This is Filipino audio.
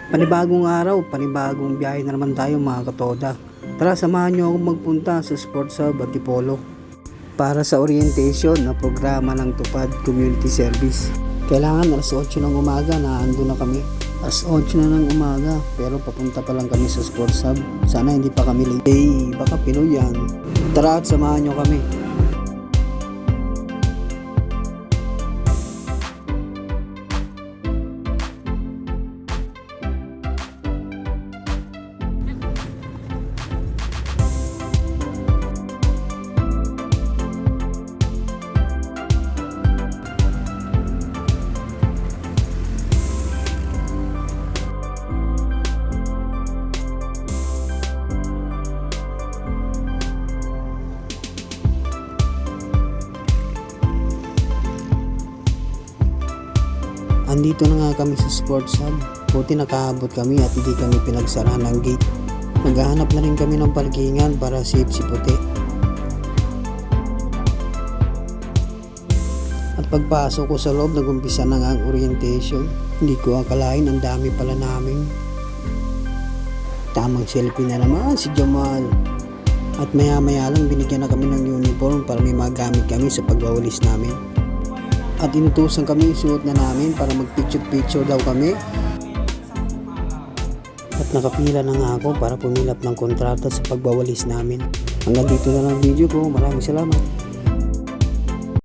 Panibagong araw, panibagong biyahe na naman tayo mga katoda. Tara, samahan nyo akong magpunta sa Sports Hub Antipolo para sa orientation na programa ng Tupad Community Service. Kailangan alas 8 ng umaga na ando na kami. Alas 8 na ng umaga pero papunta pa lang kami sa Sports Hub. Sana hindi pa kami late. Baka Pinoy yan. Tara at samahan nyo kami. Andito na nga kami sa Sports Hub. Buti nakaabot kami at hindi kami pinagsarahan ng gate. Maghahanap na rin kami ng parkingan para safe si Puti. At pagpasok ko sa loob, nagumpisa na nga ang orientation. Hindi ko akalain ang dami pala namin. Tamang selfie na naman si Jamal. At maya maya lang binigyan na kami ng uniform para may magamit kami sa pagwawalis namin. At inutusan kami, suot na namin para mag-picture daw kami. At nakapila na nga ako para pumilap ng kontrata sa pagwawalis namin. Hanggang dito na lang video ko. Maraming salamat.